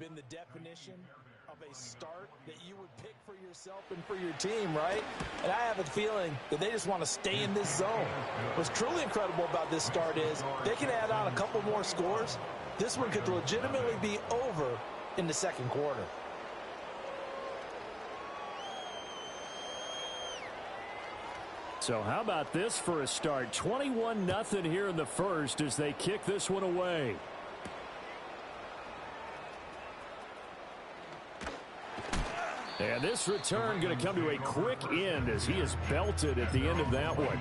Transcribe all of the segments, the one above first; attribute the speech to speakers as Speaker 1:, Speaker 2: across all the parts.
Speaker 1: been the definition of a start that you would pick for yourself and for your team, right? And I have a feeling that they just want to stay in this zone. What's truly incredible about this start is they can add on a couple more scores. This one could legitimately be over in the second quarter.
Speaker 2: So how about this for a start? 21-0 here in the first as they kick this one away. And this return going to come to a quick end as he is belted at the end of that one.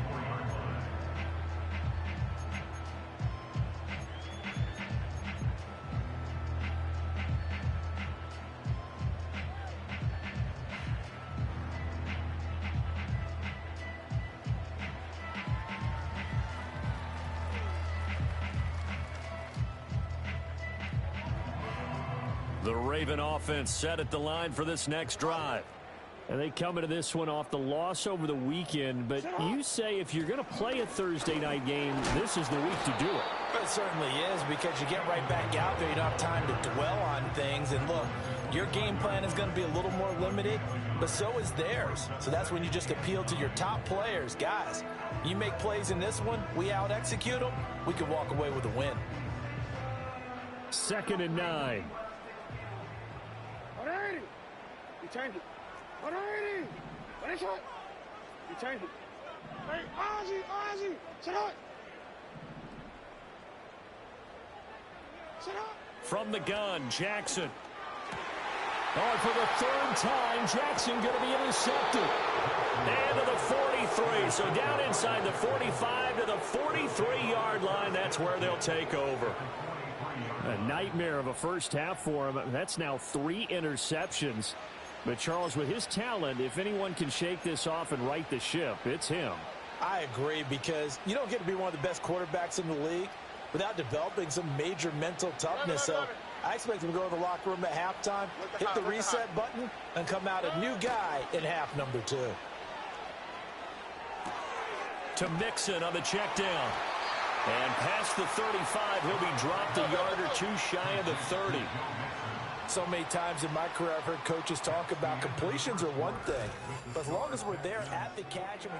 Speaker 2: The Raven offense set at the line for this next drive. And they come into this one off the loss over the weekend. But you say if you're going to play a Thursday night game, this is the week to do it.
Speaker 1: It certainly is, because you get right back out there. You don't have time to dwell on things. And look, your game plan is going to be a little more limited, but so is theirs. So that's when you just appeal to your top players. Guys, you make plays in this one, we out-execute them, we can walk away with a win.
Speaker 2: 2nd and 9.
Speaker 3: You change it. Alrighty. What is it? You change it. Hey, Ozzy. Sit up. Sit up.
Speaker 2: From the gun, Jackson. Oh, for the third time, Jackson going to be intercepted. And to the 43. So down inside the 45 to the 43-yard line. That's where they'll take over. A nightmare of a first half for him. That's now 3 interceptions. But, Charles, with his talent, if anyone can shake this off and right the ship, it's him.
Speaker 1: I agree, because you don't get to be one of the best quarterbacks in the league without developing some major mental toughness. So I expect him to go to the locker room at halftime, hit the reset button, and come out a new guy in half number 2.
Speaker 2: To Mixon on the check down. And past the 35, he'll be dropped a yard or 2 shy of the 30.
Speaker 1: So many times in my career I've heard coaches talk about completions are one thing, but as long as we're there at the catch and we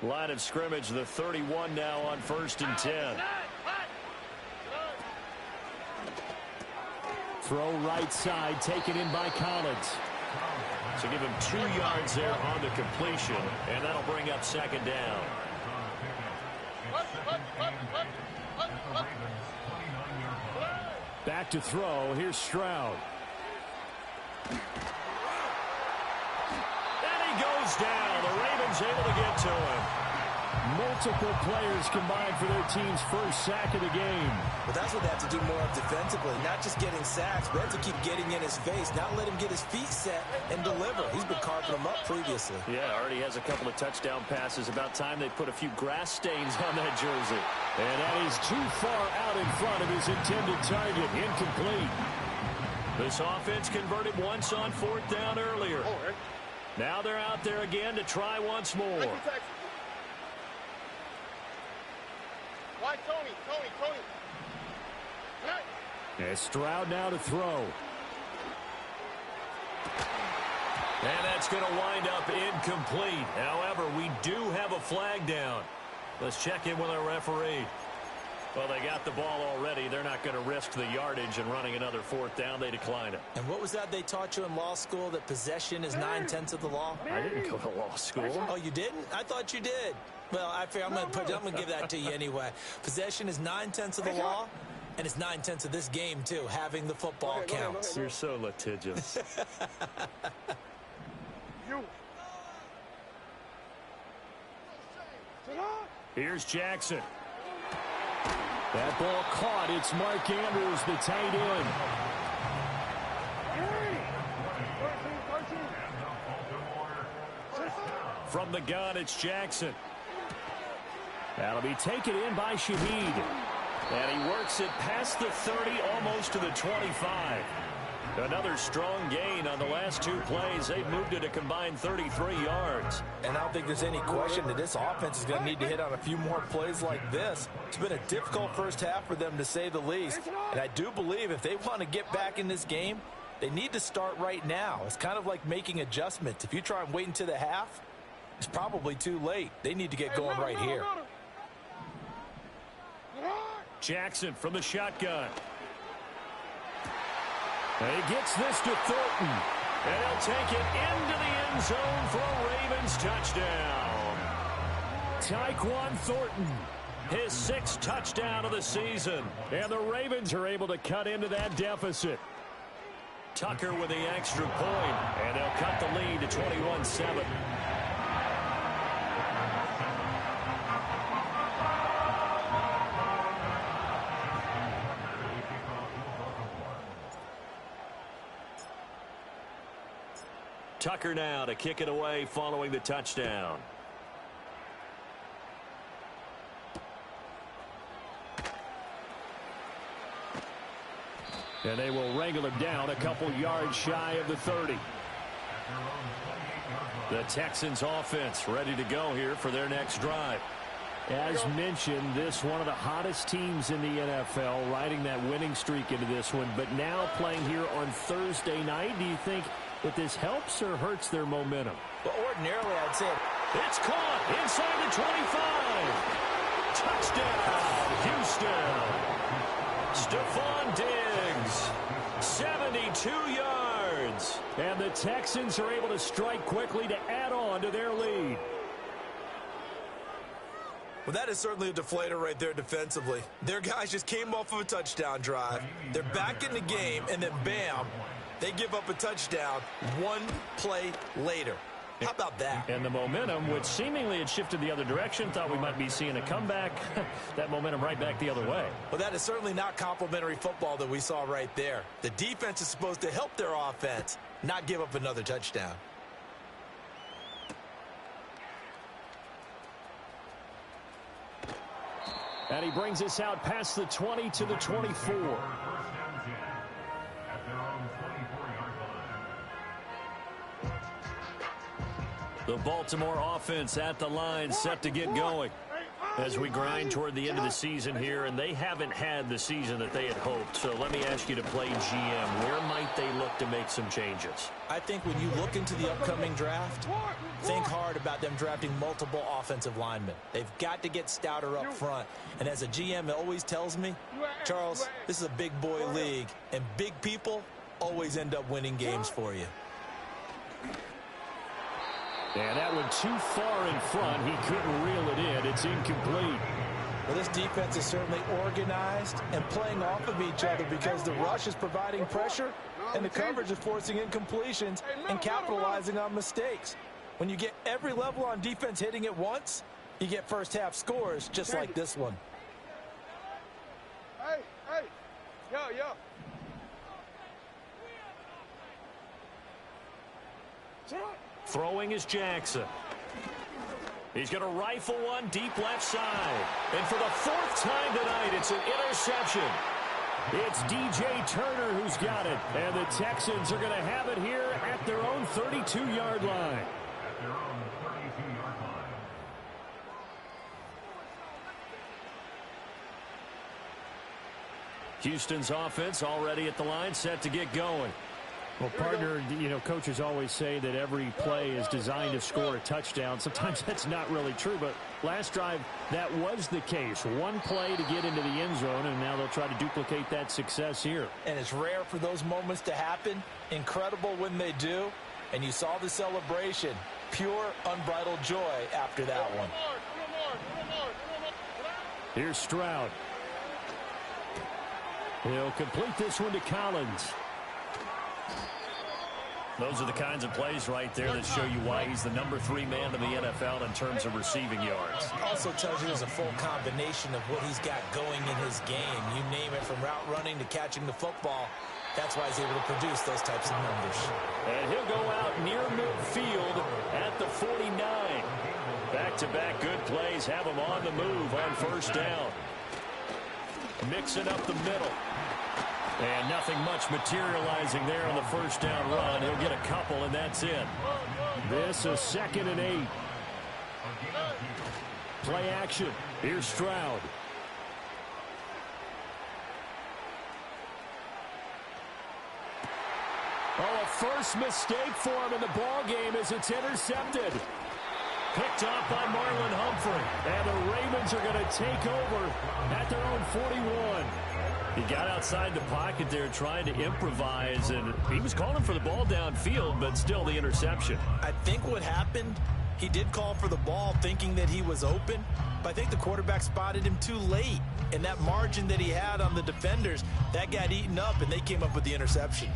Speaker 1: get...
Speaker 2: Line of scrimmage, the 31 now on 1st and 10. Throw right side, taken in by Collins. So give him 2 yards there on the completion, and that'll bring up 2nd down. Back to throw. Here's Stroud. And he goes down. The Ravens able to get to him. Multiple players combined for their team's first sack of the game.
Speaker 1: But that's what they have to do more of defensively. Not just getting sacks, but have to keep getting in his face. Not let him get his feet set and deliver. He's been carving them up previously.
Speaker 2: Yeah, already has a couple of touchdown passes. About time they put a few grass stains on that jersey. And that is too far out in front of his intended target. Incomplete. This offense converted once on 4th down earlier. Now they're out there again to try once more.
Speaker 3: Why, Tony?
Speaker 2: And Stroud now to throw. And that's going to wind up incomplete. However, we do have a flag down. Let's check in with our referee. Well, they got the ball already. They're not going to risk the yardage and running another 4th down. They decline it.
Speaker 1: And what was that they taught you in law school, that possession is 9/10 of the law?
Speaker 2: I didn't go to law school.
Speaker 1: Oh, you didn't? I thought you did. Well, I'm going to give that to you anyway. Possession is 9/10 of the law, and it's 9/10 of this game, too. Having the football counts.
Speaker 2: You're so litigious. Here's Jackson. That ball caught. It's Mark Andrews, the tight end. From the gun, it's Jackson. That'll be taken in by Shaheed. And he works it past the 30, almost to the 25. Another strong gain on the last 2 plays. They've moved it a combined 33 yards.
Speaker 1: And I don't think there's any question that this offense is going to need to hit on a few more plays like this. It's been a difficult first half for them, to say the least. And I do believe if they want to get back in this game, they need to start right now. It's kind of like making adjustments. If you try and wait until the half, it's probably too late. They need to get going right here.
Speaker 2: Jackson from the shotgun. And he gets this to Thornton. And he'll take it into the end zone for a Ravens touchdown. Tyquan Thornton, his 6th touchdown of the season. And the Ravens are able to cut into that deficit. Tucker with the extra point. And they'll cut the lead to 21-7. Tucker now to kick it away following the touchdown. And they will wrangle him down a couple yards shy of the 30. The Texans offense ready to go here for their next drive. As mentioned, this one of the hottest teams in the NFL, riding that winning streak into this one, but now playing here on Thursday night. Do you think that this helps or hurts their momentum?
Speaker 1: Well, ordinarily, I'd say
Speaker 2: it's caught inside the 25. Touchdown, Houston. Stephon Diggs, 72 yards. And the Texans are able to strike quickly to add on to their lead.
Speaker 1: well, that is certainly a deflator right there defensively. Their guys just came off of a touchdown drive. They're back in the game, and then bam, they give up a touchdown 1 play later. How about that?
Speaker 2: And the momentum, which seemingly had shifted the other direction, thought we might be seeing a comeback. That momentum right back the other way.
Speaker 1: Well, that is certainly not complimentary football that we saw right there. The defense is supposed to help their offense, not give up another touchdown.
Speaker 2: And he brings us out past the 20 to the 24. The Baltimore offense at the line, set to get going as we grind toward the end of the season here, and they haven't had the season that they had hoped. So let me ask you to play GM. Where might they look to make some changes?
Speaker 1: I think when you look into the upcoming draft, think hard about them drafting multiple offensive linemen. They've got to get stouter up front. And as a GM, it always tells me, Charles, this is a big boy league, and big people always end up winning games for you.
Speaker 2: And that one too far in front. He couldn't reel it in. It's incomplete.
Speaker 1: Well, this defense is certainly organized and playing off of each other because the rush is providing pressure and the coverage is forcing incompletions and capitalizing on mistakes. When you get every level on defense hitting at once, you get first half scores just like this one.
Speaker 3: Hey, yo.
Speaker 2: Throwing is Jackson. He's going to rifle one deep left side. And for the 4th time tonight, it's an interception. It's DJ Turner who's got it. And the Texans are going to have it here at their own 32-yard line. Houston's offense already at the line, set to get going. Well, partner, you know, coaches always say that every play is designed to score a touchdown. Sometimes that's not really true, but last drive, that was the case. One play to get into the end zone, and now they'll try to duplicate that success here.
Speaker 1: And it's rare for those moments to happen. Incredible when they do. And you saw the celebration. Pure, unbridled joy after that one.
Speaker 2: Here's Stroud. He'll complete this one to Collins. Those are the kinds of plays right there that show you why he's the number 3 man in the NFL in terms of receiving yards.
Speaker 1: Also tells you there's a full combination of what he's got going in his game. You name it, from route running to catching the football. That's why he's able to produce those types of numbers.
Speaker 2: And he'll go out near midfield at the 49. Back-to-back good plays have him on the move on first down. Mixing up the middle. And nothing much materializing there on the first down run. He'll get a couple, and that's it. This is 2nd and 8. Play action. Here's Stroud. Oh, a first mistake for him in the ball game as it's intercepted. Picked off by Marlon Humphrey. And the Ravens are going to take over at their own 41. He got outside the pocket there trying to improvise, and he was calling for the ball downfield, but still the interception.
Speaker 1: I think what happened, he did call for the ball thinking that he was open, but I think the quarterback spotted him too late. And that margin that he had on the defenders, that got eaten up, and they came up with the interception.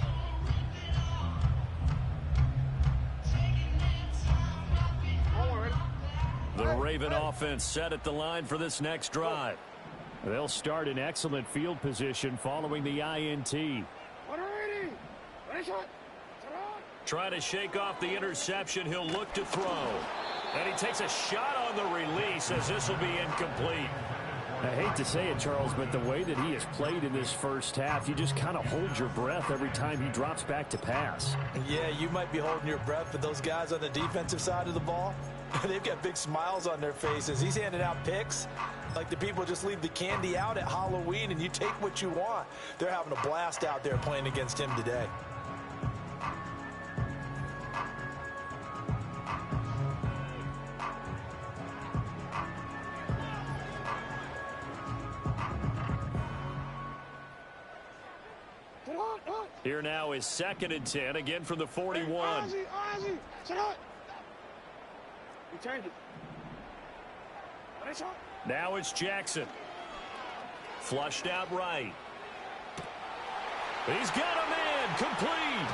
Speaker 2: The Raven offense set at the line for this next drive. They'll start in excellent field position following the INT. Try to shake off the interception. He'll look to throw. And he takes a shot on the release as this will be incomplete. I hate to say it, Charles, but the way that he has played in this first half, you just kind of hold your breath every time he drops back to pass.
Speaker 1: Yeah, you might be holding your breath, but those guys on the defensive side of the ball, they've got big smiles on their faces. He's handing out picks like the people just leave the candy out at Halloween and you take what you want. They're having a blast out there playing against him today.
Speaker 2: Here now is 2nd and 10, again from the 41. Now it's Jackson. Flushed out right. He's got a man, complete.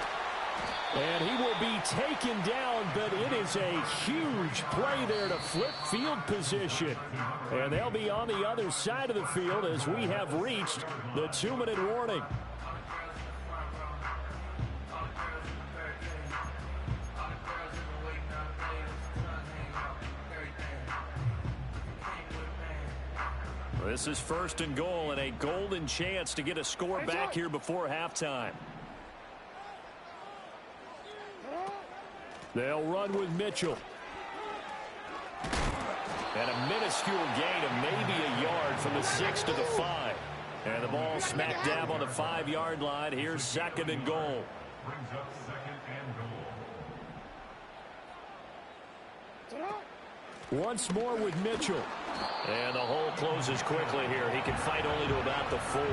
Speaker 2: And he will be taken down, but it is a huge play there to flip field position. And they'll be on the other side of the field as we have reached the 2-minute warning. This is 1st and goal and a golden chance to get a score back here before halftime. They'll run with Mitchell. And a minuscule gain of maybe a yard from the 6 to the 5. And the ball smack dab on the 5-yard line. Here's 2nd and goal. Once more with Mitchell. And the hole closes quickly here. He can fight only to about the 4.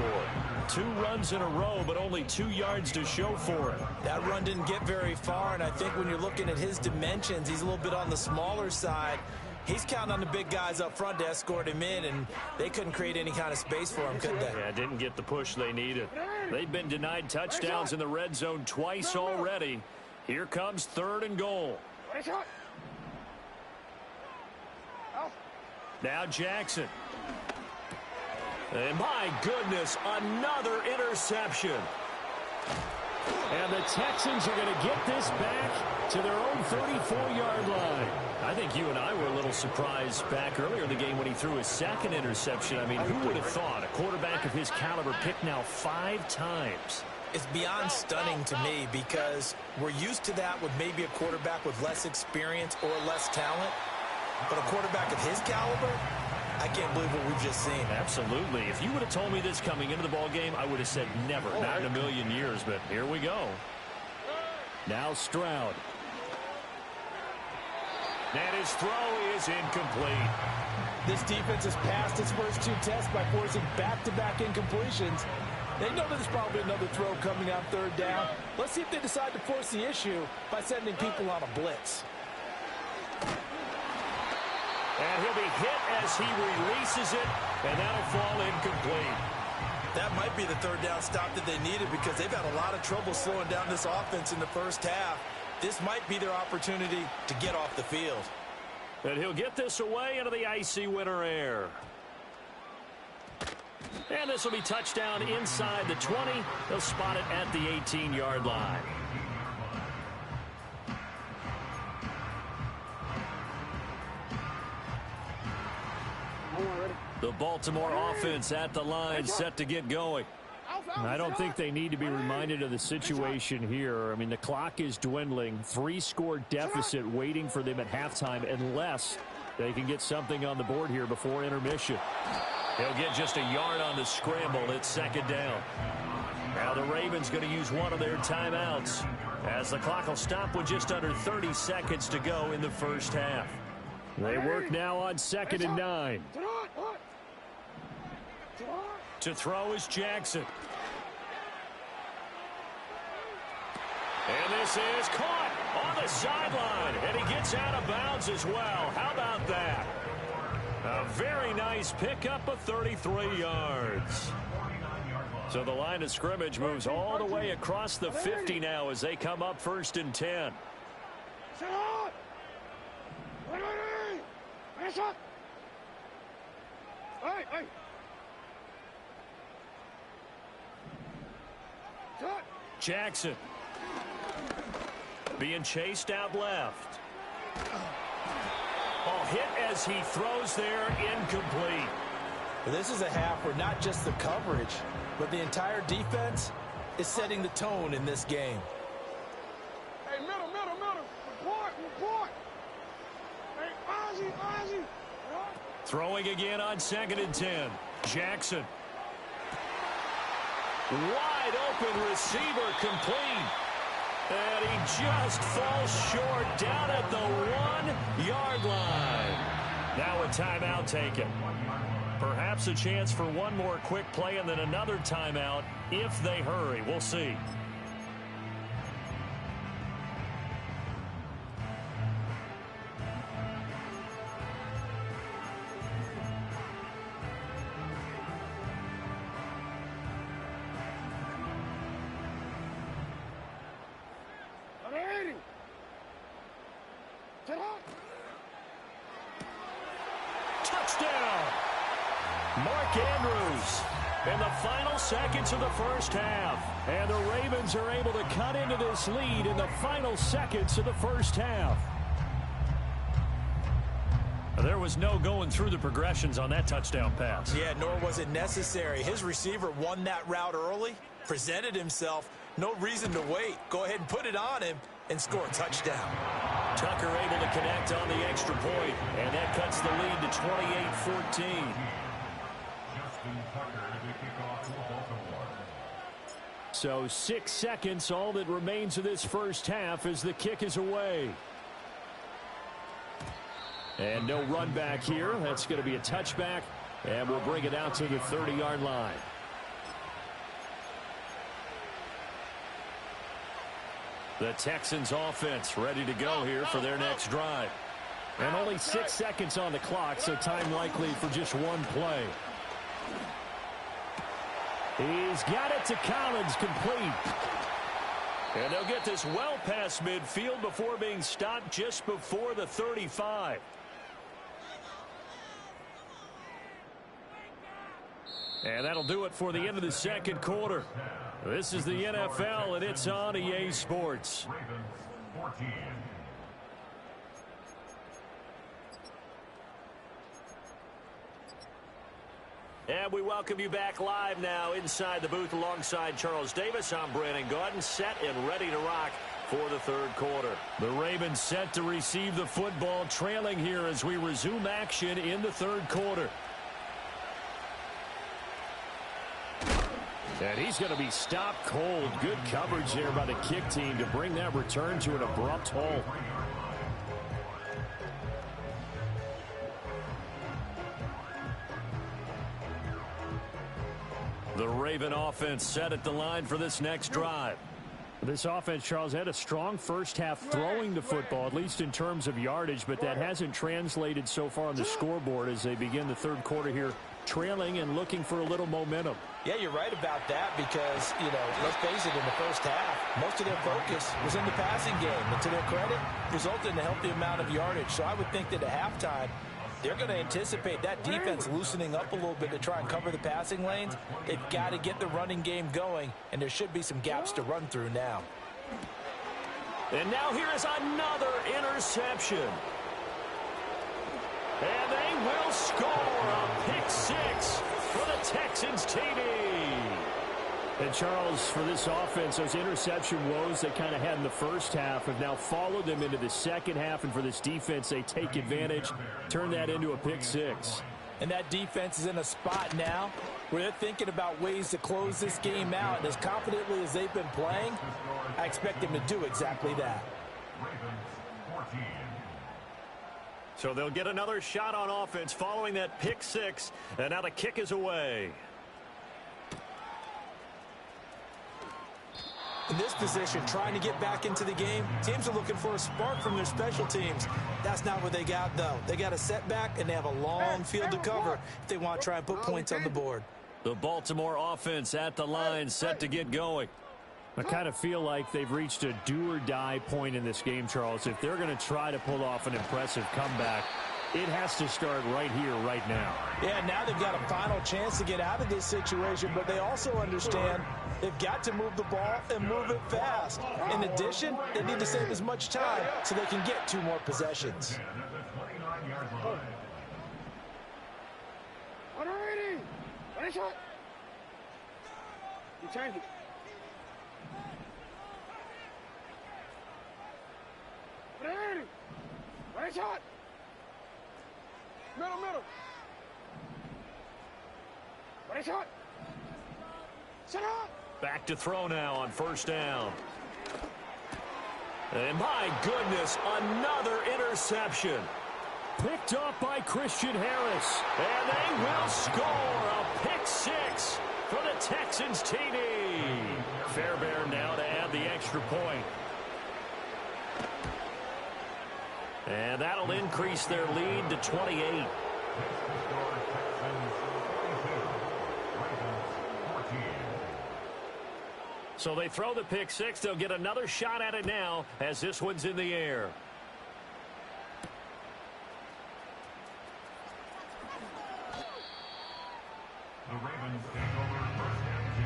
Speaker 2: 2 runs in a row, but only 2 yards to show for it.
Speaker 1: That run didn't get very far, and I think when you're looking at his dimensions, he's a little bit on the smaller side. He's counting on the big guys up front to escort him in, and they couldn't create any kind of space for him, could they?
Speaker 2: Yeah, didn't get the push they needed. They've been denied touchdowns in the red zone twice already. Here comes 3rd and goal. Now Jackson. And my goodness, another interception. And the Texans are going to get this back to their own 34-yard line. I think you and I were a little surprised back earlier in the game when he threw his 2nd interception. I mean, who would have thought a quarterback of his caliber picked now 5 times?
Speaker 1: It's beyond stunning to me because we're used to that with maybe a quarterback with less experience or less talent. But a quarterback of his caliber, I can't believe what we've just seen.
Speaker 2: Absolutely. If you would have told me this coming into the ball game, I would have said never, not in a million years. But here we go. Now Stroud. And his throw is incomplete.
Speaker 1: This defense has passed its first 2 tests by forcing back-to-back incompletions. They know there's probably another throw coming on 3rd down. Let's see if they decide to force the issue by sending people on a blitz.
Speaker 2: And he'll be hit as he releases it, and that'll fall incomplete.
Speaker 1: That might be the 3rd down stop that they needed because they've had a lot of trouble slowing down this offense in the first half. This might be their opportunity to get off the field.
Speaker 2: And he'll get this away into the icy winter air. And this will be touchdown inside the 20. They'll spot it at the 18-yard line. The Baltimore offense at the line, set to get going. I don't think they need to be reminded of the situation here. I mean, the clock is dwindling. 3-score deficit waiting for them at halftime unless they can get something on the board here before intermission. He'll get just a yard on the scramble. It's second down. Now the Ravens going to use one of their timeouts as the clock will stop with just under 30 seconds to go in the first half. They work now on 2nd and 9. To throw is Jackson. And this is caught on the sideline. And he gets out of bounds as well. How about that? A very nice pickup of 33 yards. So the line of scrimmage moves all the way across the 50 now as they come up 1st and 10. Jackson being chased out left. Ball hit as he throws there, incomplete.
Speaker 1: This is a half where not just the coverage, but the entire defense is setting the tone in this game.
Speaker 3: Hey, middle. Report. Hey, Ozzie.
Speaker 2: Throwing again on 2nd and 10. Jackson. Wide open receiver complete. And he just falls short down at the 1-yard line. Now a timeout taken. Perhaps a chance for one more quick play and then another timeout if they hurry. We'll see. Touchdown! Mark Andrews in the final seconds of the first half. And the Ravens are able to cut into this lead in the final seconds of the first half. There was no going through the progressions on that touchdown pass.
Speaker 1: Yeah, nor was it necessary. His receiver won that route early, presented himself. No reason to wait. Go ahead and put it on him and score a touchdown.
Speaker 2: Tucker able to connect on the extra point, and that cuts the lead to 28-14. So 6 seconds, all that remains of this first half as the kick is away. And no run back here. That's going to be a touchback, and we'll bring it out to the 30-yard line. The Texans offense ready to go here for their next drive. And only 6 seconds on the clock, so time likely for just one play. He's got it to Collins, complete. And they'll get this well past midfield before being stopped just before the 35. And that'll do it for the end of the second quarter. This is the NFL, and it's on EA Sports. And we welcome you back live now inside the booth alongside Charles Davis. I'm Brandon Gaudin, set and ready to rock for the third quarter. The Ravens set to receive the football, trailing here as we resume action in the third quarter. And he's going to be stopped cold. Good coverage there by the kick team to bring that return to an abrupt halt. The Raven offense set at the line for this next drive. This offense, Charles, had a strong first half throwing the football, at least in terms of yardage, but that hasn't translated so far on the scoreboard as they begin the third quarter here, trailing and looking for a little momentum.
Speaker 1: Yeah, you're right about that because, let's face it, in the first half, most of their focus was in the passing game. And to their credit, resulted in a healthy amount of yardage. So I would think that at halftime, they're going to anticipate that defense loosening up a little bit to try and cover the passing lanes. They've got to get the running game going, and there should be some gaps to run through now.
Speaker 2: And now here is another interception. And they will score a pick six for the Texans TV. And Charles, for this offense, those interception woes they kind of had in the first half have now followed them into the second half. And for this defense, they take advantage, turn that into a pick six.
Speaker 1: And that defense is in a spot now where they're thinking about ways to close this game out. And as confidently as they've been playing, I expect them to do exactly that.
Speaker 2: So they'll get another shot on offense following that pick six. And now the kick is away.
Speaker 1: In this position, trying to get back into the game, teams are looking for a spark from their special teams. That's not what they got, though. They got a setback, and they have a long field to cover if they want to try and put points on the board.
Speaker 2: The Baltimore offense at the line, set to get going. I kind of feel like they've reached a do-or-die point in this game, Charles. If they're going to try to pull off an impressive comeback, it has to start right here, right now.
Speaker 1: Yeah, now they've got a final chance to get out of this situation, but they also understand they've got to move the ball and move it fast. In addition, they need to save as much time so they can get 2 more possessions.
Speaker 3: 180. Ready, shot. You change it. Ready, shot. Middle. Ready, shot. Set up.
Speaker 2: Back to throw now on first down. And my goodness, another interception. Picked off by Christian Harris. And they will score a pick six for the Texans TD. Fairbairn now to add the extra point. And that'll increase their lead to 28. So they throw the pick six. They'll get another shot at it now as this one's in the air.
Speaker 4: The Ravens take over first and 10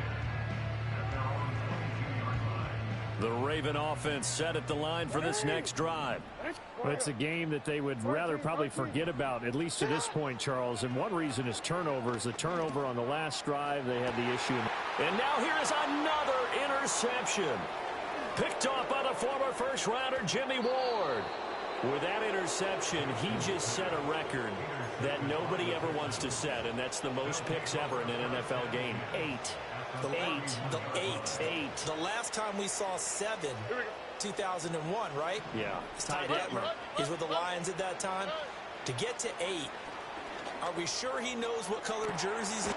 Speaker 4: at their own 22-yard line.
Speaker 2: The Raven offense set at the line for this next drive. Well, it's a game that they would rather probably forget about, at least to this point, Charles. And one reason is turnovers. The turnover on the last drive, they had the issue. And now here is another interception. Picked off by the former first-rounder Jimmy Ward. With that interception, he just set a record that nobody ever wants to set, and that's the most picks ever in an NFL game. 8.
Speaker 1: The last time we saw 7, 2001, right?
Speaker 2: Yeah.
Speaker 1: Ty Detmer. He's with the Lions at that time. To get to 8, are we sure he knows what color jerseys?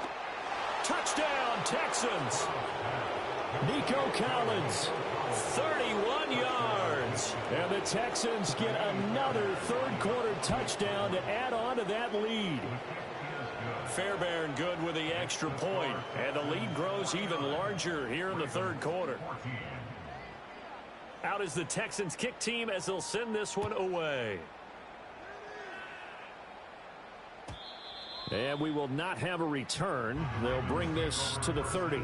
Speaker 2: Touchdown, Texans. Nico Collins, 31 yards. And the Texans get another third-quarter touchdown to add on to that lead. Fairbairn good with the extra point, and the lead grows even larger here in the third quarter. Out is the Texans kick team as they'll send this one away. And we will not have a return. They'll bring this to the 30.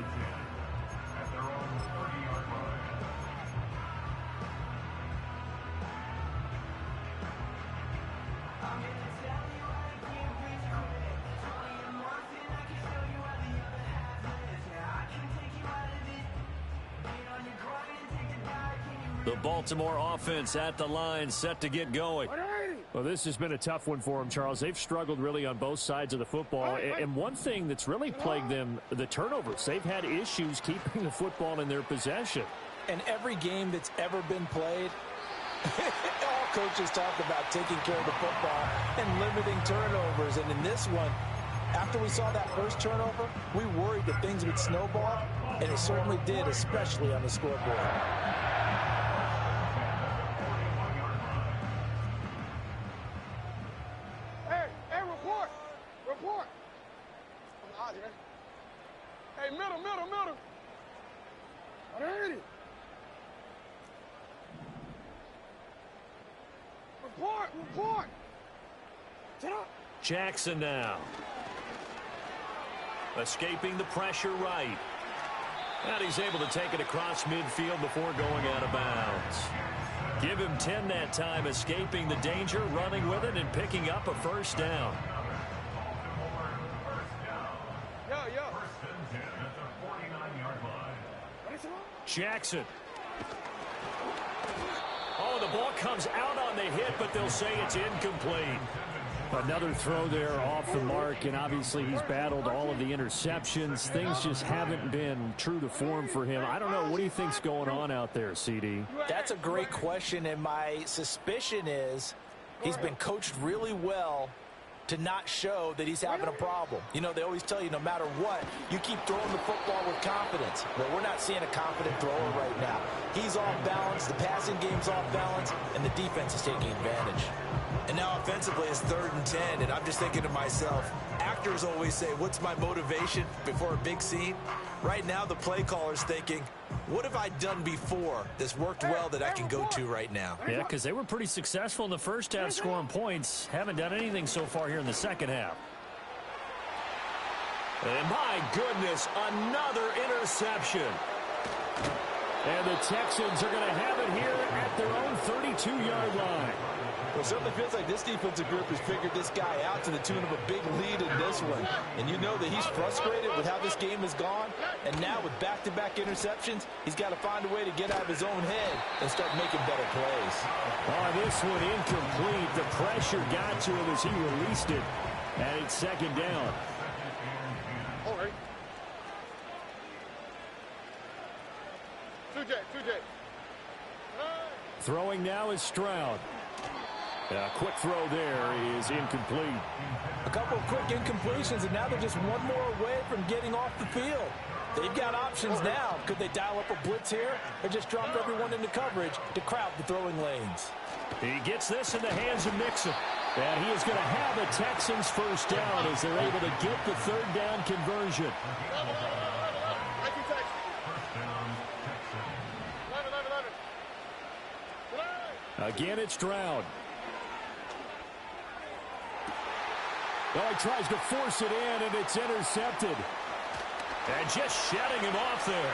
Speaker 2: The Baltimore offense at the line, set to get going. Well, this has been a tough one for them, Charles. They've struggled really on both sides of the football. And one thing that's really plagued them, the turnovers. They've had issues keeping the football in their possession.
Speaker 1: And every game that's ever been played, all coaches talk about taking care of the football and limiting turnovers. And in this one, after we saw that first turnover, we worried that things would snowball, and it certainly did, especially on the scoreboard.
Speaker 3: Report. I'm out here. Hey, middle. 180. Report. Get up.
Speaker 2: Jackson now. Escaping the pressure right. And he's able to take it across midfield before going out of bounds. Give him 10 that time, escaping the danger, running with it, and picking up a first down.
Speaker 3: Yo.
Speaker 4: First and 10 at the 49-yard line.
Speaker 2: Jackson. Oh, the ball comes out on the hit, but they'll say it's incomplete. Another throw there off the mark, and obviously he's battled all of the interceptions. Things just haven't been true to form for him. I don't know. What do you think's going on out there, CD?
Speaker 1: That's a great question, and my suspicion is he's been coached really well to not show that he's having a problem. You know, they always tell you no matter what, you keep throwing the football with confidence. Well, we're not seeing a confident thrower right now. He's off balance, the passing game's off balance, and the defense is taking advantage. And now offensively it's 3rd and 10, and I'm just thinking to myself, actors always say, what's my motivation before a big scene? Right now the play caller's thinking, what have I done before that's worked well that I can go to right now?
Speaker 2: Yeah, because they were pretty successful in the first half scoring points. Haven't done anything so far here in the second half. And my goodness, another interception. And the Texans are going to have it here at their own 32-yard line.
Speaker 1: Well, it certainly feels like this defensive group has figured this guy out to the tune of a big lead in this one. And you know that he's frustrated with how this game has gone. And now with back-to-back interceptions, he's got to find a way to get out of his own head and start making better plays.
Speaker 2: Oh, this one incomplete. The pressure got to him as he released it. And it's 2nd down.
Speaker 3: All right. 2J.
Speaker 2: Throwing now is Stroud. A quick throw there is incomplete.
Speaker 1: A couple of quick incompletions, and now they're just one more away from getting off the field. They've got options now. Could they dial up a blitz here or just drop everyone into coverage to crowd the throwing lanes?
Speaker 2: He gets this in the hands of Mixon. And he is going to have the Texans first down as they're able to get the 3rd down conversion. Again, it's Stroud. Oh, he tries to force it in, and it's intercepted. And just shutting him off there.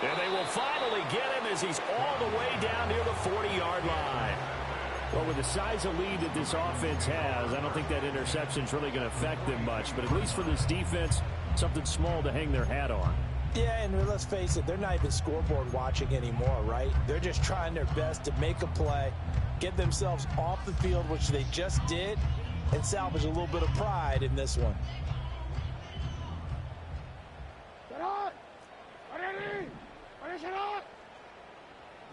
Speaker 2: And they will finally get him as he's all the way down near the 40-yard line. Well, with the size of lead that this offense has, I don't think that interception's really going to affect them much. But at least for this defense, something small to hang their hat on.
Speaker 1: Yeah, and let's face it, they're not even scoreboard watching anymore, right? They're just trying their best to make a play, get themselves off the field, which they just did, and salvage a little bit of pride in this one.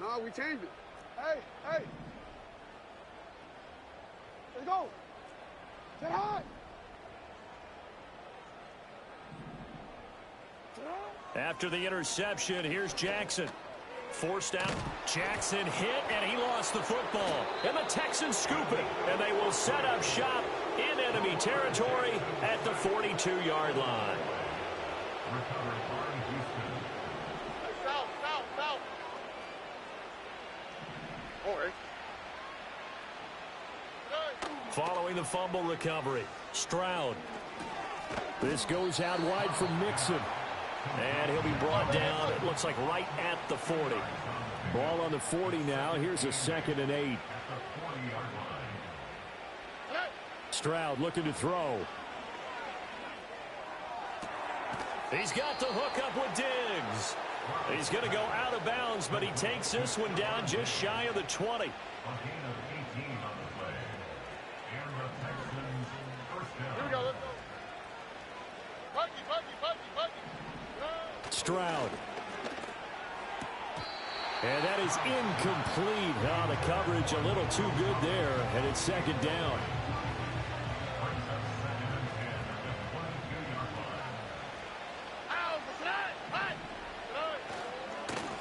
Speaker 3: No, we changed it. Hey. Let's go. Get hot.
Speaker 2: After the interception, here's Jackson. Forced out. Jackson hit, and he lost the football. And the Texans scoop it, and they will set up shop in enemy territory at the 42-yard line.
Speaker 3: South. All right.
Speaker 2: Following the fumble recovery, Stroud. This goes out wide for Mixon. And he'll be brought down, it looks like right at the 40. Ball on the 40 now. Here's a 2nd and 8. Stroud looking to throw. He's got the hook up with Diggs. He's going to go out of bounds, but he takes this one down just shy of the 20.
Speaker 3: Here we go. Let's go. Puggy.
Speaker 2: Stroud. And that is incomplete. Oh, the coverage a little too good there, and it's 2nd down.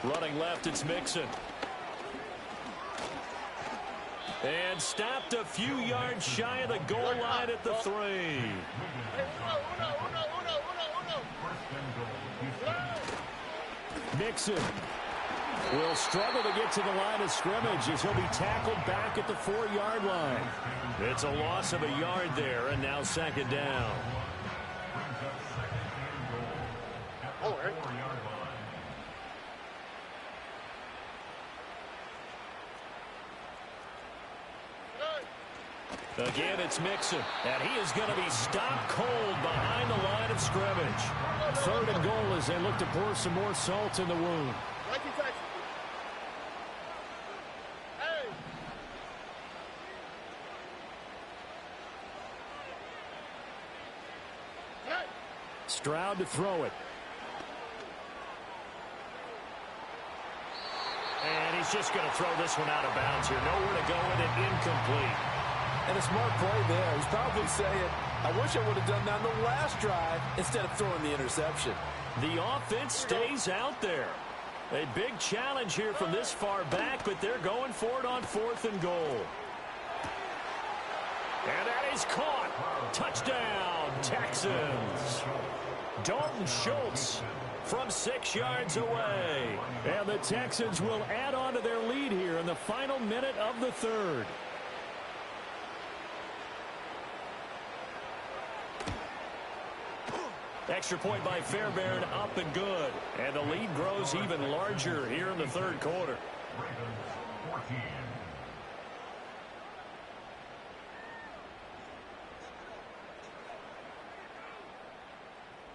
Speaker 2: Running left, it's Mixon. And stopped a few yards shy of the goal line at the 3. Mixon will struggle to get to the line of scrimmage as he'll be tackled back at the 4-yard line. It's a loss of a yard there, and now 2nd down.
Speaker 3: All right.
Speaker 2: Again, it's Mixon, and he is going to be stopped cold behind the line of scrimmage. 3rd and goal as they look to pour some more salt in the wound. Stroud to throw it. And he's just going to throw this one out of bounds here. Nowhere to go with it. Incomplete.
Speaker 1: And a smart play there. He's probably saying, I wish I would have done that on the last drive instead of throwing the interception.
Speaker 2: The offense stays out there. A big challenge here from this far back, but they're going for it on 4th and goal. And that is caught. Touchdown, Texans. Dalton Schultz from 6 yards away. And the Texans will add on to their lead here in the final minute of the 3rd. Extra point by Fairbairn, up and good. And the lead grows even larger here in the 3rd quarter.
Speaker 4: Ravens 14.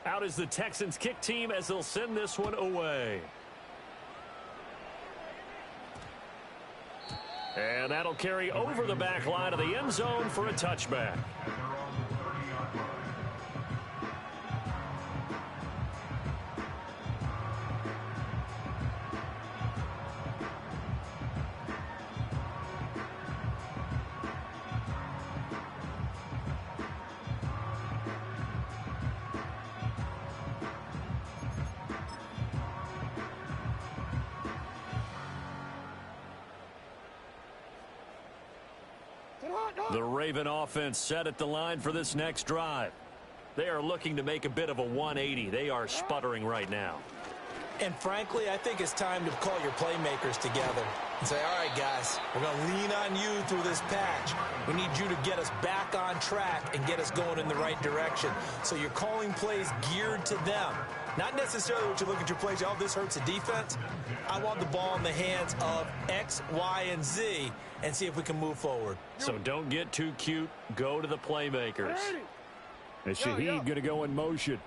Speaker 2: Out is the Texans kick team as they'll send this one away. And that'll carry over the back line of the end zone for a touchback. The Raven offense set at the line for this next drive. They are looking to make a bit of a 180. They are sputtering right now.
Speaker 1: And frankly, I think it's time to call your playmakers together and say, all right, guys, we're going to lean on you through this patch. We need you to get us back on track and get us going in the right direction. So you're calling plays geared to them. Not necessarily what you look at your plays, oh, this hurts the defense. I want the ball in the hands of X, Y, and Z and see if we can move forward.
Speaker 2: So don't get too cute. Go to the playmakers. And Shaheed going to go in motion.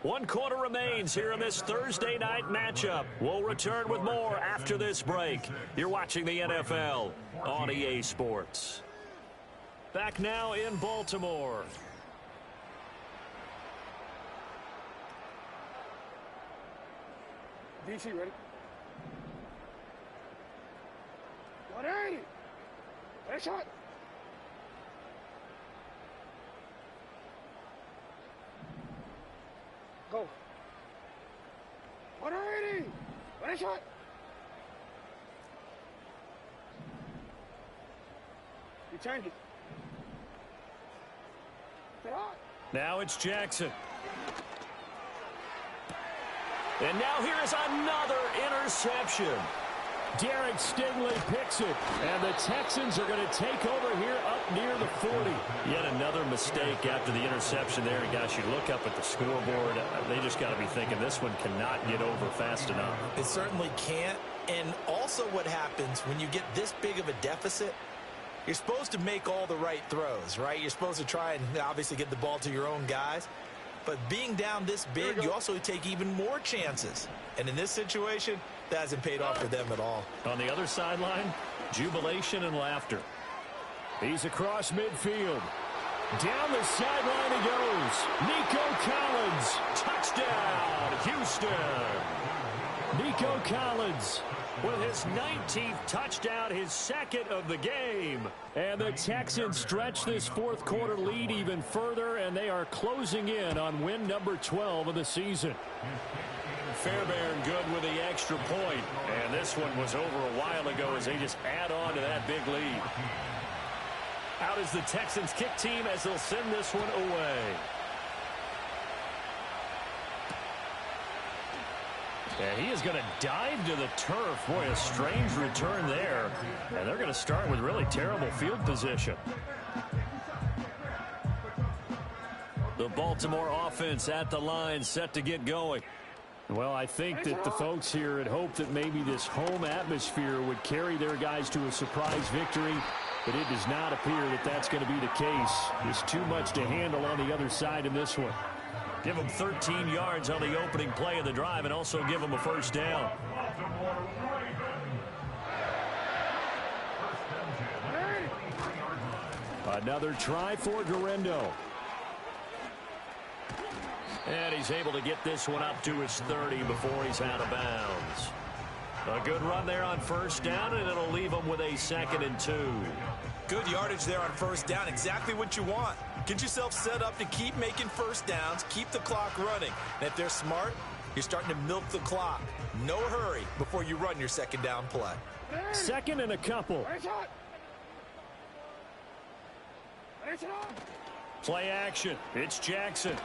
Speaker 2: 1 quarter remains here in this Thursday night matchup. We'll return with more after this break. You're watching the NFL on EA Sports. Back now in Baltimore.
Speaker 3: DC ready? 180. Head shot. Go. 180. Head shot. You change it. Get out.
Speaker 2: Now it's Jackson. And now here is another interception. Derek Stingley picks it. And the Texans are going to take over here up near the 40. Yet another mistake after the interception there. And guys, you look up at the scoreboard. They just got to be thinking this one cannot get over fast enough.
Speaker 1: It certainly can't. And also what happens when you get this big of a deficit, you're supposed to make all the right throws, right? You're supposed to try and obviously get the ball to your own guys. But being down this big, you also take even more chances. And in this situation, that hasn't paid off for them at all.
Speaker 2: On the other sideline, jubilation and laughter. He's across midfield. Down the sideline he goes. Nico Collins. Touchdown, Houston. Nico Collins with his 19th touchdown, his second of the game. And the Texans stretch this 4th quarter lead even further, and they are closing in on win number 12 of the season. Fairbairn good with the extra point. And this one was over a while ago as they just add on to that big lead. Out is the Texans kick team as they'll send this one away. And he is going to dive to the turf. Boy, a strange return there. And they're going to start with really terrible field position. The Baltimore offense at the line, set to get going. Well, I think that the folks here had hoped that maybe this home atmosphere would carry their guys to a surprise victory, but it does not appear that that's going to be the case. There's too much to handle on the other side in this one.
Speaker 5: Give them 13 yards on the opening play of the drive and also give them a first down.
Speaker 2: Another try for Guerrero.
Speaker 5: And he's able to get this one up to his 30 before he's out of bounds. A good run there on first down, and it'll leave him with a 2nd and 2.
Speaker 1: Good yardage there on first down. Exactly what you want. Get yourself set up to keep making first downs, keep the clock running. And if they're smart, you're starting to milk the clock. No hurry before you run your second down play.
Speaker 2: 2nd and a couple.
Speaker 5: Play action. It's Jackson.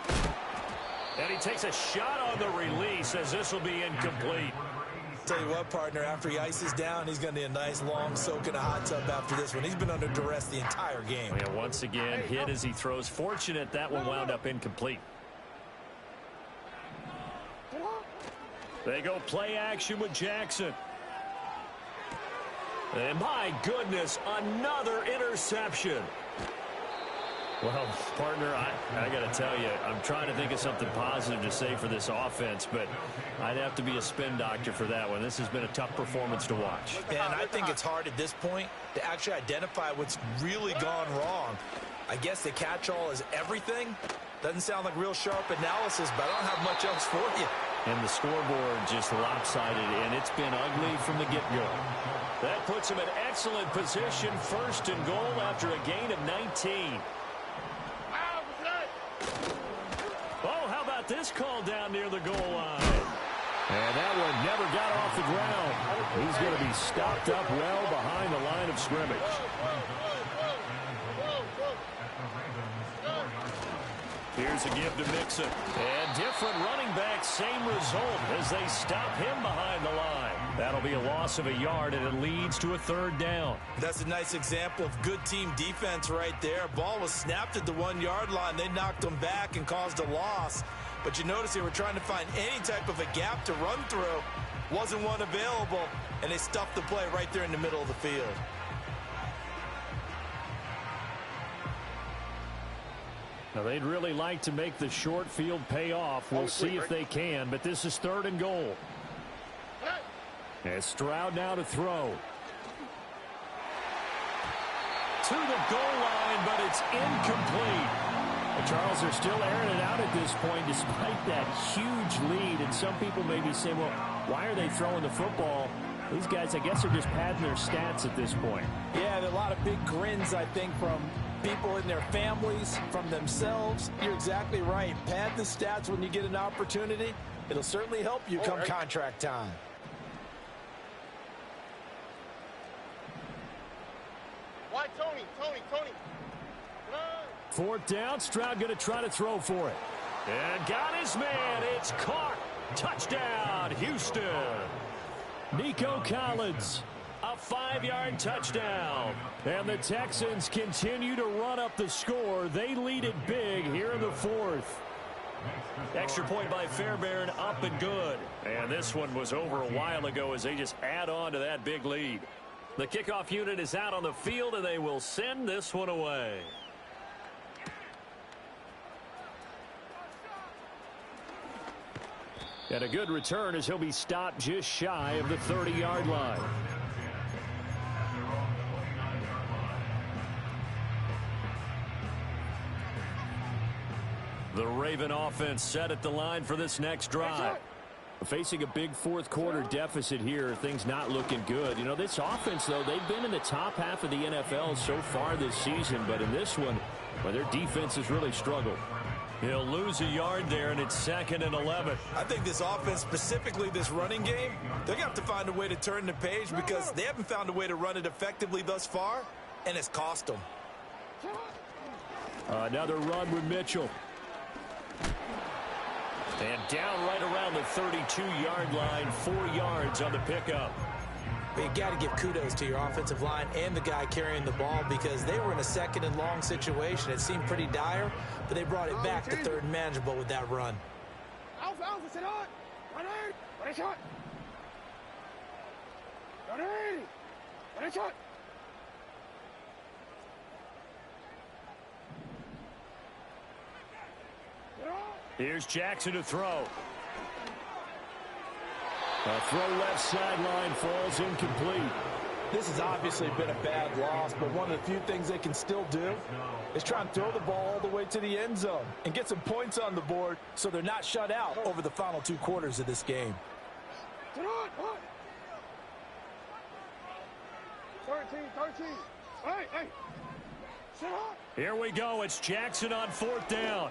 Speaker 5: And he takes a shot on the release as this will be incomplete.
Speaker 1: Tell you what, partner, after he ices down, he's going to need a nice long soak in a hot tub after this one. He's been under duress the entire game.
Speaker 5: Yeah, once again, hit as he throws. Fortunate that one wound up incomplete. They go play action with Jackson. And my goodness, another interception. Well, partner, I got to tell you, I'm trying to think of something positive to say for this offense, but I'd have to be a spin doctor for that one. This has been a tough performance to watch.
Speaker 1: And I think it's hard at this point to actually identify what's really gone wrong. I guess the catch-all is everything. Doesn't sound like real sharp analysis, but I don't have much else for you.
Speaker 5: And the scoreboard just lopsided, and it's been ugly from the get-go. That puts him in excellent position, 1st and goal after a gain of 19. Oh, how about this call down near the goal line?
Speaker 2: And that one never got off the ground. He's going to be stopped up well behind the line of scrimmage.
Speaker 5: Here's a give to Mixon. And different running backs, same result as they stop him behind the line. That'll be a loss of a yard, and it leads to a 3rd down.
Speaker 1: That's a nice example of good team defense right there. Ball was snapped at the 1-yard line. They knocked them back and caused a loss. But you notice they were trying to find any type of a gap to run through. Wasn't one available, and they stuffed the play right there in the middle of the field.
Speaker 2: Now, they'd really like to make the short field pay off. We'll see if they can, but this is 3rd and goal. And Stroud now to throw.
Speaker 5: To the goal line, but it's incomplete.
Speaker 2: Well, Charles, they're still airing it out at this point despite that huge lead. And some people may be saying, well, why are they throwing the football? These guys, I guess, are just padding their stats at this point.
Speaker 1: Yeah, there are a lot of big grins, I think, from people in their families, from themselves. You're exactly right. Pad the stats when you get an opportunity. It'll certainly help you come contract time.
Speaker 3: Why, Tony?
Speaker 2: 4th down, Stroud going to try to throw for it.
Speaker 5: And got his man. It's caught. Touchdown, Houston.
Speaker 2: Nico Collins.
Speaker 5: A 5-yard touchdown.
Speaker 2: And the Texans continue to run up the score. They lead it big here in the 4th.
Speaker 5: Extra point by Fairbairn, up and good. And this one was over a while ago as they just add on to that big lead. The kickoff unit is out on the field, and they will send this one away.
Speaker 2: And a good return as he'll be stopped just shy of the 30-yard line.
Speaker 5: The Raven offense set at the line for this next drive.
Speaker 2: Facing a big 4th quarter deficit here, things not looking good. You know, this offense, though, they've been in the top half of the NFL so far this season, but in this one, well, their defense has really struggled.
Speaker 5: He'll lose a yard there, and it's 2nd and 11.
Speaker 1: I think this offense, specifically this running game, they're going to have to find a way to turn the page because they haven't found a way to run it effectively thus far, and it's cost them.
Speaker 2: Another run with Mitchell.
Speaker 5: And down right around the 32-yard line, 4 yards on the pickup.
Speaker 1: But you got to give kudos to your offensive line and the guy carrying the ball because they were in a 2nd and long situation. It seemed pretty dire, but they brought it back to 3rd and manageable with that run.
Speaker 3: Ready, shot. Ready. Ready, shot.
Speaker 5: Here's Jackson to throw. A throw left sideline falls incomplete.
Speaker 1: This has obviously been a bad loss, but one of the few things they can still do is try and throw the ball all the way to the end zone and get some points on the board so they're not shut out over the final 2 quarters of this game.
Speaker 3: 13. Hey. Sit up.
Speaker 5: Here we go. It's Jackson on 4th down.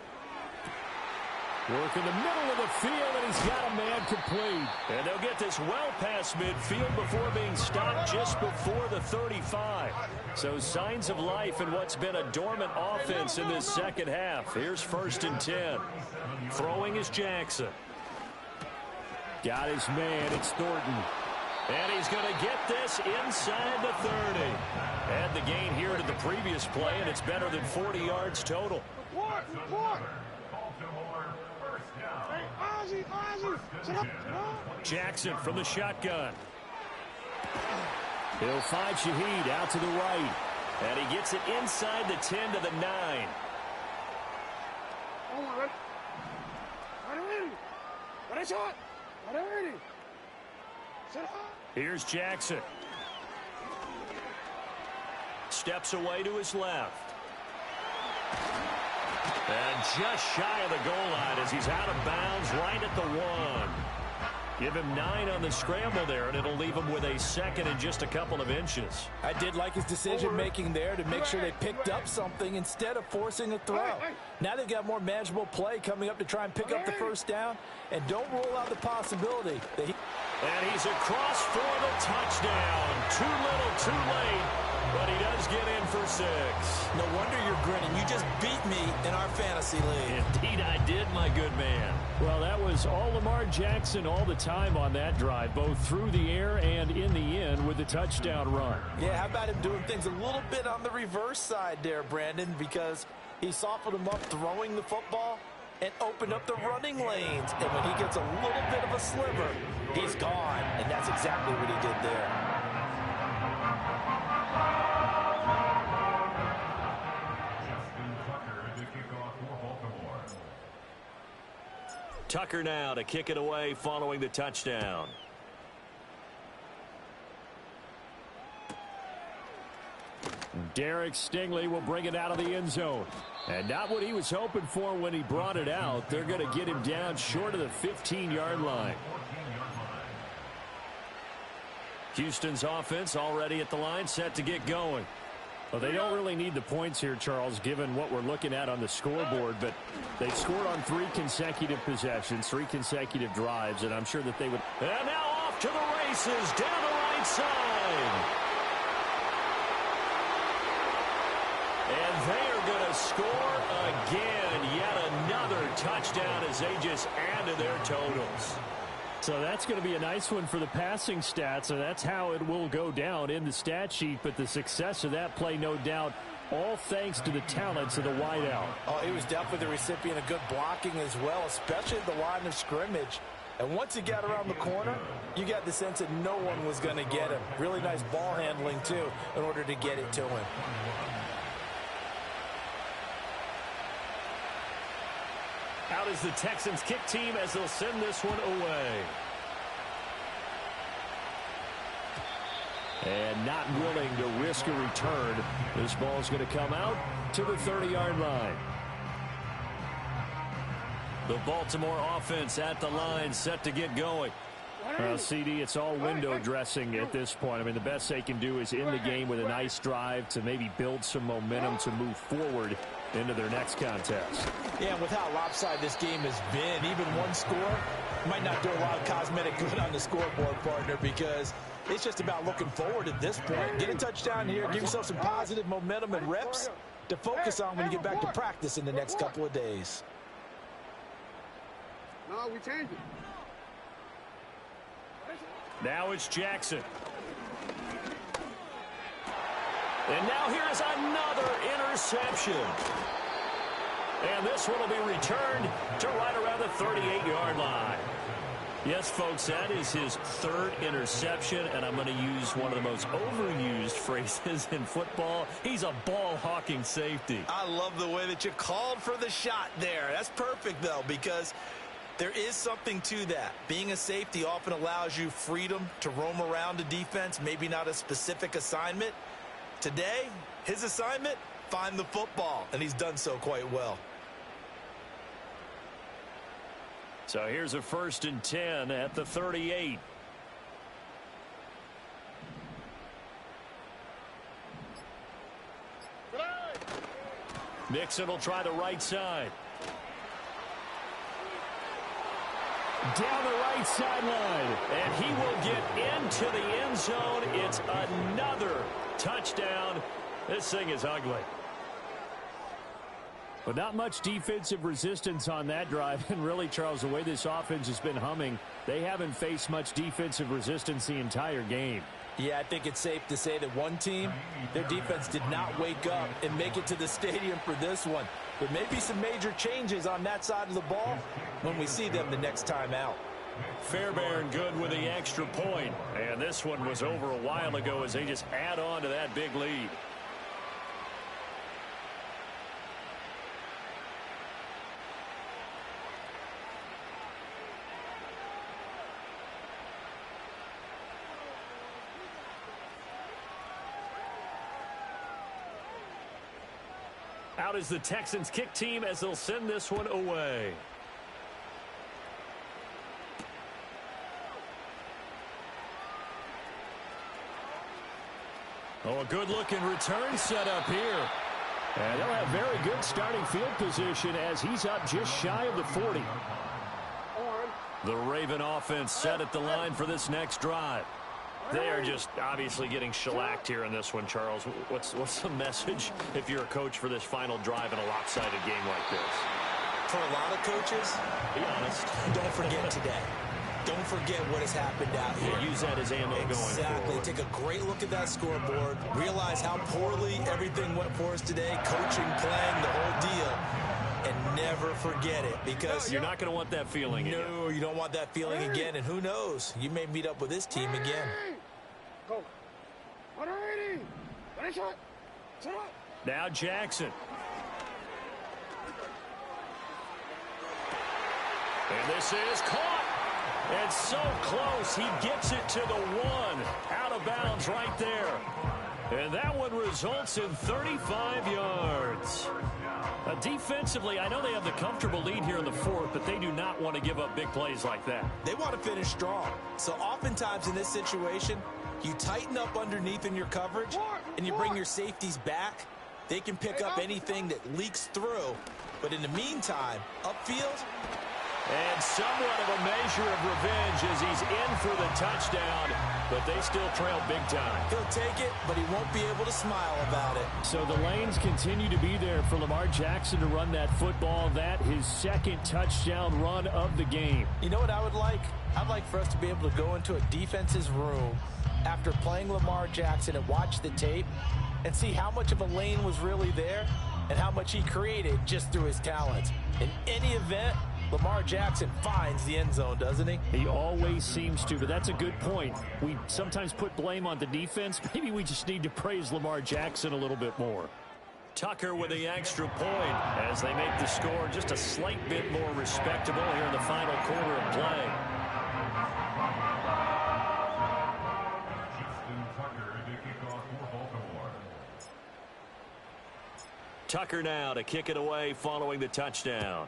Speaker 5: Work in the middle of the field, and he's got a man complete. And they'll get this well past midfield before being stopped just before the 35. So signs of life in what's been a dormant offense in this second half. Here's 1st and 10. Throwing is Jackson. Got his man. It's Thornton. And he's going to get this inside the 30. Add the gain here to the previous play, and it's better than 40 yards total.
Speaker 3: Report. Hey, Ozzy. Sit up.
Speaker 5: Jackson from the shotgun. He'll find Shaheed out to the right. And he gets it inside the 10 to the 9.
Speaker 3: Ready, shot. Ready. Sit up.
Speaker 5: Here's Jackson. Steps away to his left. And just shy of the goal line as he's out of bounds right at the 1. Give him 9 on the scramble there, and it'll leave him with a second and just a couple of inches.
Speaker 1: I did like his decision-making there to make sure they picked up something instead of forcing a throw. Now they've got more manageable play coming up to try and pick up the 1st down, and don't rule out the possibility that
Speaker 5: And he's across for the touchdown. Too little, too late, but he does get in for 6.
Speaker 1: No wonder you're grinning. You just beat me in our fantasy league.
Speaker 5: Indeed I did, my good man.
Speaker 2: Well, that was all Lamar Jackson all the time on that drive, both through the air and in the end with the touchdown run.
Speaker 1: Yeah, how about him doing things a little bit on the reverse side there, Brandon, because he softened him up throwing the football and opened up the running lanes. And when he gets a little bit of a sliver, he's gone. And that's exactly what he did there.
Speaker 5: Tucker now to kick it away following the touchdown.
Speaker 2: Derek Stingley will bring it out of the end zone. And not what he was hoping for when he brought it out. They're going to get him down short of the 15-yard line. Houston's offense already at the line, set to get going. Well, they don't really need the points here, Charles, given what we're looking at on the scoreboard. But they scored on 3 consecutive possessions, 3 consecutive drives, and I'm sure that they would.
Speaker 5: And now off to the races down the right side. And they are going to score again. Yet another touchdown as they just add to their totals.
Speaker 2: So that's going to be a nice one for the passing stats, and that's how it will go down in the stat sheet. But the success of that play, no doubt, all thanks to the talents of the wideout.
Speaker 1: Oh, he was definitely the recipient of good blocking as well, especially at the line of scrimmage. And once he got around the corner, you got the sense that no one was going to get him. Really nice ball handling, too, in order to get it to him.
Speaker 5: Out is the Texans kick team as they'll send this one away.
Speaker 2: And not willing to risk a return. This ball's going to come out to the 30-yard line.
Speaker 5: The Baltimore offense at the line, set to get going.
Speaker 2: Well, CD, it's all window dressing at this point. I mean, the best they can do is end the game with a nice drive to maybe build some momentum to move forward into their next contest.
Speaker 1: Yeah, and with how lopsided this game has been, even one score might not do a lot of cosmetic good on the scoreboard, partner, because it's just about looking forward at this point. Get a touchdown here, give yourself some positive momentum and reps to focus on when you get back to practice in the next couple of days.
Speaker 3: No, we changed it.
Speaker 5: Now it's Jackson. And now here is another interception. And this one will be returned to right around the 38-yard line. Yes, folks, that is his third interception, and I'm going to use one of the most overused phrases in football. He's a ball-hawking safety.
Speaker 1: I love the way that you called for the shot there. That's perfect, though, because there is something to that. Being a safety often allows you freedom to roam around a defense, maybe not a specific assignment. Today, his assignment, find the football, and he's done so quite well.
Speaker 5: So here's a 1st and 10 at the 38. Mixon will try the right side. Down the right sideline. And he will get into the end zone. It's another touchdown. This thing is ugly.
Speaker 2: But not much defensive resistance on that drive. And really, Charles, the way this offense has been humming, they haven't faced much defensive resistance the entire game.
Speaker 1: Yeah, I think it's safe to say that one team, their defense did not wake up and make it to the stadium for this one. There may be some major changes on that side of the ball when we see them the next time out.
Speaker 5: Fairbairn good with the extra point. And this one was over a while ago as they just add on to that big lead. Out is the Texans kick team as they'll send this one away. Oh, a good-looking return set up here.
Speaker 2: And they'll have very good starting field position as he's up just shy of the 40.
Speaker 5: The Raven offense set at the line for this next drive. They are just obviously getting shellacked here in this one, Charles. What's the message if you're a coach for this final drive in a lopsided game like this?
Speaker 1: For a lot of coaches,
Speaker 5: be honest,
Speaker 1: don't forget today. Don't forget what has happened out here.
Speaker 5: Yeah, use that as ammo going forward.
Speaker 1: Exactly. Take a great look at that scoreboard. Realize how poorly everything went for us today. Coaching, playing, the whole deal. And never forget it, because
Speaker 5: you're not going to want that feeling again.
Speaker 1: No, you don't want that feeling again. And who knows? You may meet up with this team again.
Speaker 3: Go.
Speaker 5: Now Jackson. And this is caught. And so close. He gets it to the 1. Out of bounds right there. And that one results in 35 yards. Defensively, I know they have the comfortable lead here in the 4th, but they do not want to give up big plays like that.
Speaker 1: They want to finish strong. So oftentimes in this situation, you tighten up underneath in your coverage, and you bring your safeties back. They can pick up anything that leaks through. But in the meantime, upfield,
Speaker 5: and somewhat of a measure of revenge as he's in for the touchdown, but they still trail big time.
Speaker 1: He'll take it, but he won't be able to smile about it.
Speaker 2: So the lanes continue to be there for Lamar Jackson to run that football. That his 2nd touchdown run of the game.
Speaker 1: You know what I would like? I'd like for us to be able to go into a defense's room after playing Lamar Jackson and watch the tape and see how much of a lane was really there and how much he created just through his talents. In any event, Lamar Jackson finds the end zone, doesn't he?
Speaker 2: He always seems to, but that's a good point. We sometimes put blame on the defense. Maybe we just need to praise Lamar Jackson a little bit more.
Speaker 5: Tucker with the extra point as they make the score just a slight bit more respectable here in the final quarter of play. Tucker now to kick it away following the touchdown.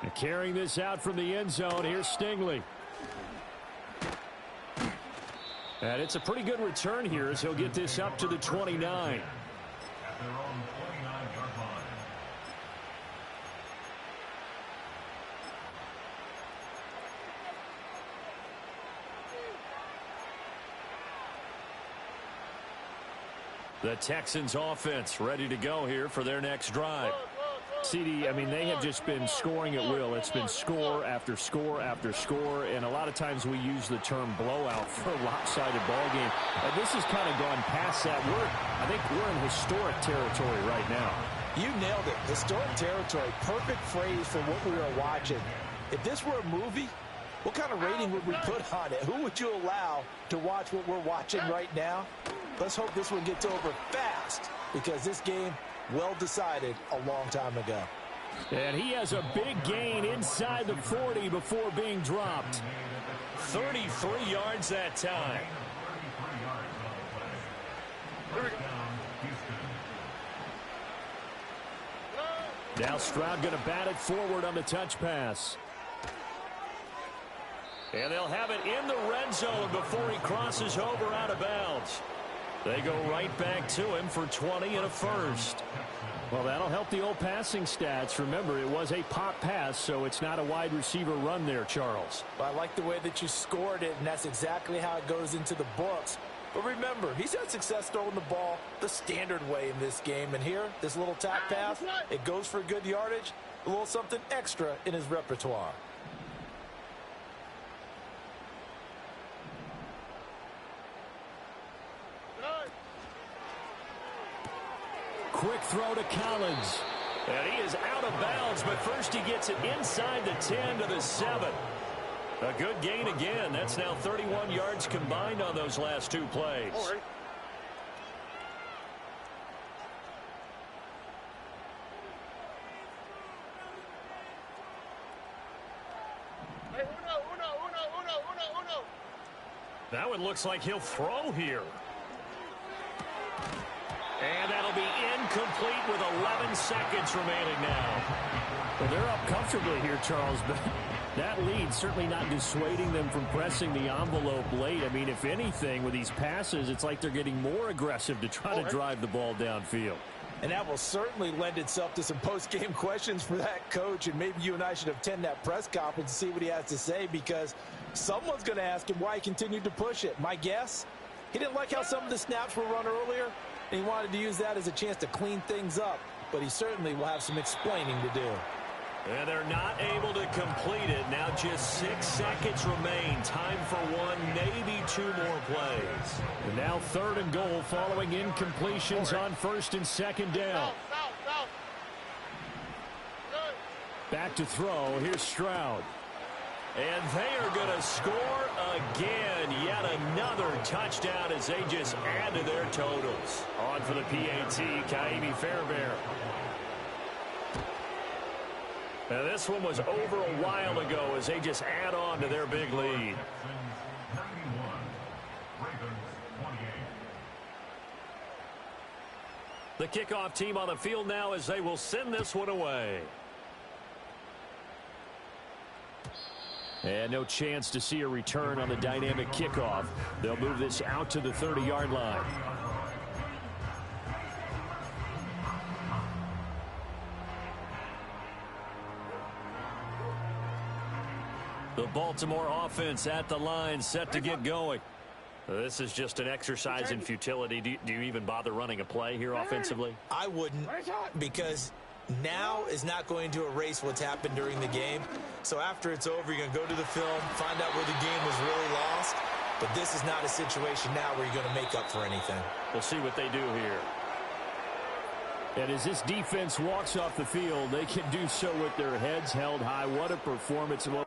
Speaker 2: And carrying this out from the end zone, here's Stingley. And it's a pretty good return here as he'll get this up to the 29.
Speaker 4: At their own 29-yard line.
Speaker 5: The Texans offense ready to go here for their next drive.
Speaker 2: CD, I mean, they have just been scoring at will. It's been score after score after score, and a lot of times we use the term blowout for a lopsided ball game. This has kind of gone past that. I think we're in historic territory right now.
Speaker 1: You nailed it. Historic territory. Perfect phrase for what we are watching. If this were a movie, what kind of rating would we put on it? Who would you allow to watch what we're watching right now? Let's hope this one gets over fast, because this game, well decided a long time ago.
Speaker 2: And he has a big gain inside the 40 before being dropped.
Speaker 5: 33 yards that time.
Speaker 2: Now Stroud going to bat it forward on the touch pass.
Speaker 5: And they'll have it in the red zone before he crosses over out of bounds. They go right back to him for 20 and a first.
Speaker 2: Well, that'll help the old passing stats. Remember, it was a pop pass, so it's not a wide receiver run there, Charles.
Speaker 1: Well, I like the way that you scored it, and that's exactly how it goes into the books. But remember, he's had success throwing the ball the standard way in this game. And here, this little tap pass, it goes for good yardage, a little something extra in his repertoire.
Speaker 2: Quick throw to Collins.
Speaker 5: And he is out of bounds, but first he gets it inside the 10 to the 7. A good gain again. That's now 31 yards combined on those last two plays. That one looks like he'll throw here. And that'll be incomplete with 11 seconds remaining now.
Speaker 2: Well, they're up comfortably here, Charles, but that lead certainly not dissuading them from pressing the envelope late. I mean, if anything, with these passes, it's like they're getting more aggressive to try to drive the ball downfield.
Speaker 1: And that will certainly lend itself to some post-game questions for that coach. And maybe you and I should attend that press conference and see what he has to say, because someone's going to ask him why he continued to push it. My guess, he didn't like how some of the snaps were run earlier, and he wanted to use that as a chance to clean things up. But he certainly will have some explaining to do.
Speaker 5: And they're not able to complete it. Now just 6 seconds remain. Time for one, maybe two more plays.
Speaker 2: And now 3rd and goal following incompletions on 1st and 2nd down. Back to throw. Here's Stroud.
Speaker 5: And they are going to score again. Yet another touchdown as they just add to their totals. On for the PAT, Kaimi Fairbairn. Now this one was over a while ago as they just add on to their big lead. The kickoff team on the field now as they will send this one away.
Speaker 2: And no chance to see a return on the dynamic kickoff. They'll move this out to the 30-yard line.
Speaker 5: The Baltimore offense at the line, set to get going. This is just an exercise in futility. Do you even bother running a play here offensively?
Speaker 1: I wouldn't, because now is not going to erase what's happened during the game. So after it's over, you're going to go to the film, find out where the game was really lost. But this is not a situation now where you're going to make up for anything.
Speaker 5: We'll see what they do here.
Speaker 2: And as this defense walks off the field, they can do so with their heads held high. What a performance. Well,